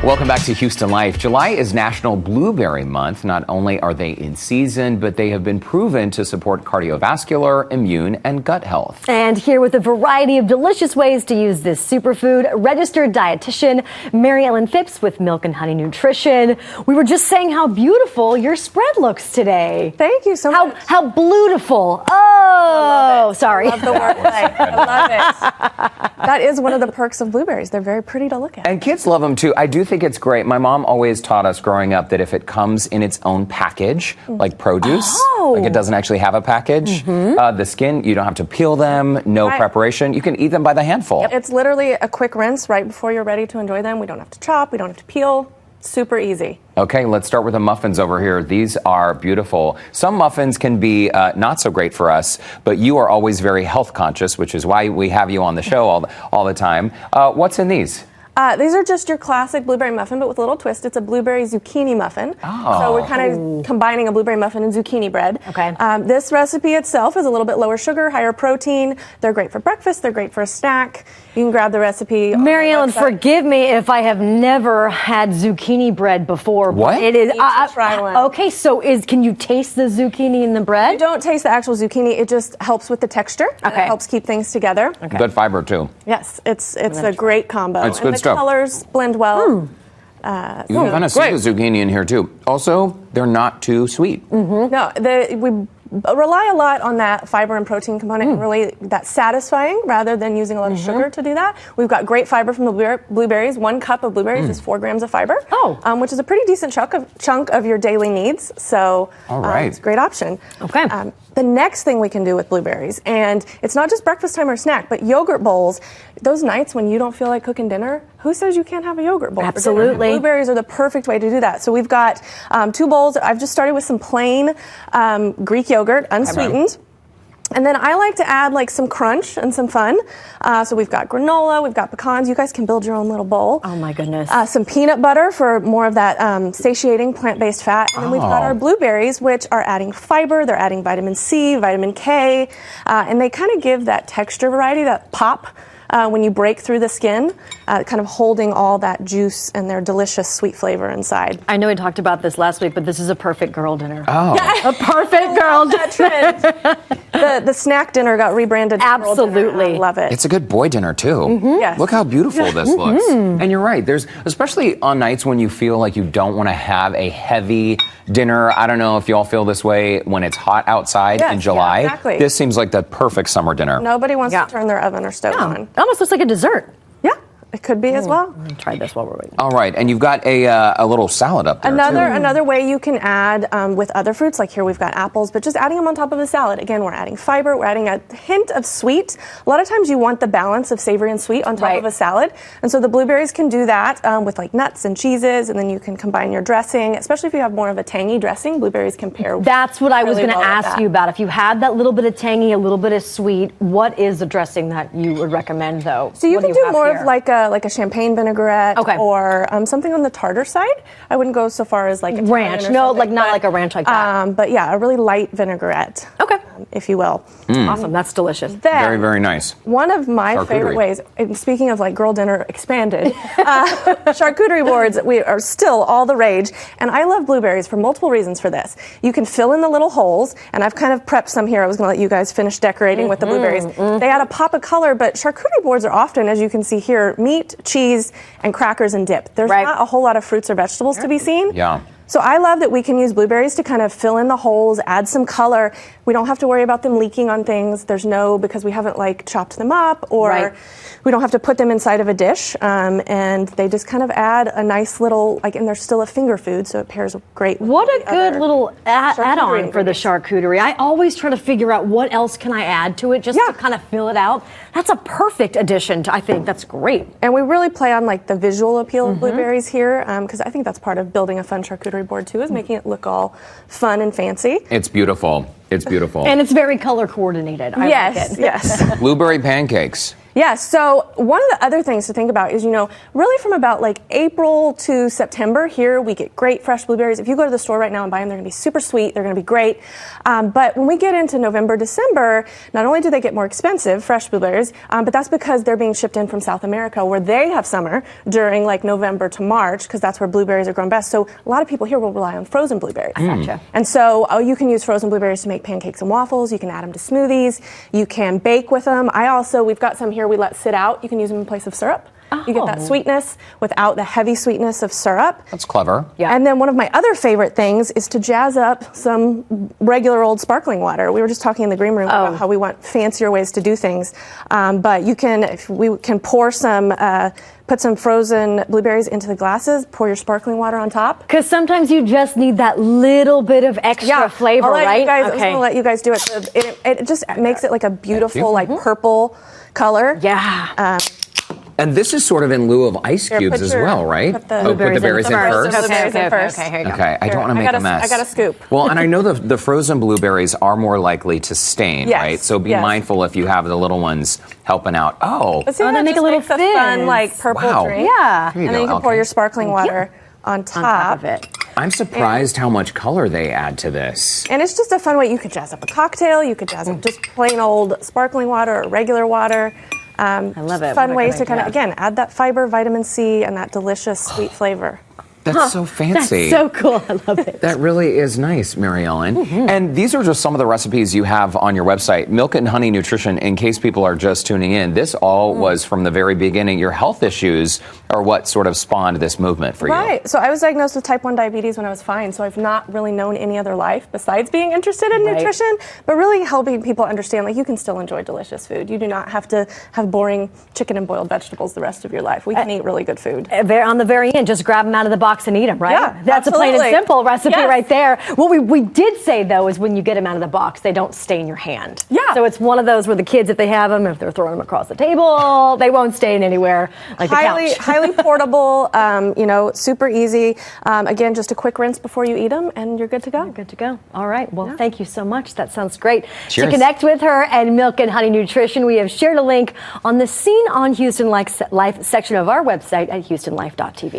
Welcome back to Houston Life. July is National Blueberry Month. Not only are they in season, but they have been proven to support cardiovascular, immune, and gut health. And here with a variety of delicious ways to use this superfood, registered dietitian Mary Ellen Phipps with Milk and Honey Nutrition. We were just saying how beautiful your spread looks today. Thank you so much. How beautiful. Oh, sorry. I love the wordplay. I love it. That is one of the perks of blueberries. They're very pretty to look at. And kids love them too. I do think it's great. My mom always taught us growing up that if it comes in its own package, like produce, like it doesn't actually have a package, the skin, you don't have to peel them, no preparation. You can eat them by the handful. Yep. It's literally a quick rinse right before you're ready to enjoy them. We don't have to chop. We don't have to peel. Super easy. Okay, let's start with the muffins over here. These are beautiful. Some muffins can be not so great for us, but you are always very health conscious, which is why we have you on the show all the time. What's in these? These are just your classic blueberry muffin, but with a little twist. It's a blueberry zucchini muffin. So we're kind of combining a blueberry muffin and zucchini bread. Okay. This recipe itself is a little bit lower sugar, higher protein. They're great for breakfast. They're great for a snack. You can grab the recipe. Mary Ellen, forgive me if I have never had zucchini bread before. What? It is. Try one. Okay, so can you taste the zucchini in the bread? You don't taste the actual zucchini. It just helps with the texture. Okay. It helps keep things together. Okay. Good fiber too. Yes, it's a great combo. It's good the stuff. Colors blend well. You can kind of see the zucchini in here too. Also, they're not too sweet. No, we rely a lot on that fiber and protein component and really that satisfying rather than using a lot of sugar to do that. We've got great fiber from the blueberries. 1 cup of blueberries is 4 grams of fiber, which is a pretty decent chunk of your daily needs. So it's a great option. Okay. The next thing we can do with blueberries, and it's not just breakfast time or snack, but yogurt bowls. Those nights when you don't feel like cooking dinner, who says you can't have a yogurt bowl? Absolutely. Blueberries are the perfect way to do that. So we've got 2 bowls. I've just started with some plain Greek yogurt, unsweetened. And then I like to add like some crunch and some fun. So we've got granola, we've got pecans. You guys can build your own little bowl. Oh my goodness. Some peanut butter for more of that satiating plant-based fat. And then we've got our blueberries, which are adding fiber. They're adding vitamin C, vitamin K. And they kind of give that texture variety, that pop. When you break through the skin, kind of holding all that juice and their delicious sweet flavor inside. I know we talked about this last week, but this is a perfect girl dinner. Oh. A perfect girl dinner. The snack dinner got rebranded. Absolutely. I love it. It's a good boy dinner too. Yes. Look how beautiful this looks. And you're right. There's especially on nights when you feel like you don't want to have a heavy dinner. I don't know if you all feel this way when it's hot outside in July. Yeah, exactly. This seems like the perfect summer dinner. Nobody wants to turn their oven or stove on. It almost looks like a dessert. Yeah, it could be as well. Let me try this while we're waiting. All right, and you've got a little salad up there too. Another way you can add with other fruits, like here we've got apples, but just adding them on top of a salad. Again, we're adding fiber, we're adding a hint of sweet. A lot of times you want the balance of savory and sweet on top of a salad, and so the blueberries can do that with like nuts and cheeses, and then you can combine your dressing, especially if you have more of a tangy dressing. Blueberries can pair. That's what I was really going to well with ask that. you about. If you had that little bit of tangy, a little bit of sweet, what is the dressing that you would recommend though? So you What can do have more here? of like a champagne vinaigrette or something on the tartar side. I wouldn't go so far as like a ranch. No, like not like a ranch like that. But yeah, a really light vinaigrette. Okay. If you will. Awesome. That's delicious. Then, Very, very nice. One of my favorite ways, and speaking of like girl dinner expanded, charcuterie boards we are still all the rage. And I love blueberries for multiple reasons for this. You can fill in the little holes, and I've kind of prepped some here. I was going to let you guys finish decorating with the blueberries. They add a pop of color, but charcuterie boards are often, as you can see here, meat, cheese, and crackers and dip. There's not a whole lot of fruits or vegetables to be seen. Yeah. So I love that we can use blueberries to kind of fill in the holes, add some color. We don't have to worry about them leaking on things. Because we haven't like chopped them up, or we don't have to put them inside of a dish. And they just kind of add a nice little, and they're still a finger food, so it pairs great with What a good little add-on for the ingredients. charcuterie. I always try to figure out what else can I add to it just to kind of fill it out. That's a perfect addition I think that's great. And we really play on like the visual appeal of blueberries here, because I think that's part of building a fun charcuterie board too, is making it look all fun and fancy. It's beautiful. It's beautiful. And it's very color coordinated. I like it. Yes. Blueberry pancakes. Yeah, so one of the other things to think about is, really from about like April to September here, we get great fresh blueberries. If you go to the store right now and buy them, they're going to be super sweet. They're going to be great. But when we get into November, December, not only do they get more expensive, fresh blueberries, but that's because they're being shipped in from South America, where they have summer during like November to March, because that's where blueberries are grown best. So a lot of people here will rely on frozen blueberries. Gotcha. And so you can use frozen blueberries to make pancakes and waffles. You can add them to smoothies. You can bake with them. We've got some here we let sit out. You can use them in place of syrup. You get that sweetness without the heavy sweetness of syrup. That's clever. Yeah. And then one of my other favorite things is to jazz up some regular old sparkling water. We were just talking in the green room about how we want fancier ways to do things. But we can pour put some frozen blueberries into the glasses, pour your sparkling water on top. Because sometimes you just need that little bit of extra flavor, right? I'm just going to let you guys do it. So it just makes it like a beautiful, like purple color. Yeah. And this is sort of in lieu of ice cubes as well, right? Put the put the berries in first. Okay, here you go. Okay, I don't want to make a mess. I got a scoop. Well, and I know the frozen blueberries are more likely to stain, right? So be mindful if you have the little ones helping out. But see, they make a little fizz. fun, like purple drink. Yeah. And then you can pour your sparkling water on top of it. I'm surprised how much color they add to this. And it's just a fun way. You could jazz up a cocktail. You could jazz up just plain old sparkling water or regular water. I love it. Fun ways to kind of, again, add that fiber, vitamin C, and that delicious sweet flavor. That's so fancy. That's so cool. I love it. That really is nice, Mary Ellen. And these are just some of the recipes you have on your website. Milk and Honey Nutrition, in case people are just tuning in, this all was from the very beginning. Your health issues are what sort of spawned this movement for you. Right. So I was diagnosed with type 1 diabetes when I was 5, so I've not really known any other life besides being interested in nutrition, but really helping people understand, like, you can still enjoy delicious food. You do not have to have boring chicken and boiled vegetables the rest of your life. We can eat really good food. On the very end, just grab them out of the box and eat them, right? Yeah, that's absolutely. a plain and simple recipe right there. What we did say, though, is when you get them out of the box, they don't stain your hand. Yeah. So it's one of those where the kids, if they have them, if they're throwing them across the table, they won't stain anywhere like the couch. Highly portable, super easy. Again, just a quick rinse before you eat them, and you're good to go. You're good to go. All right. Well, thank you so much. That sounds great. Cheers. To connect with her and Milk and Honey Nutrition, we have shared a link on the Scene on Houston Life section of our website at houstonlife.tv.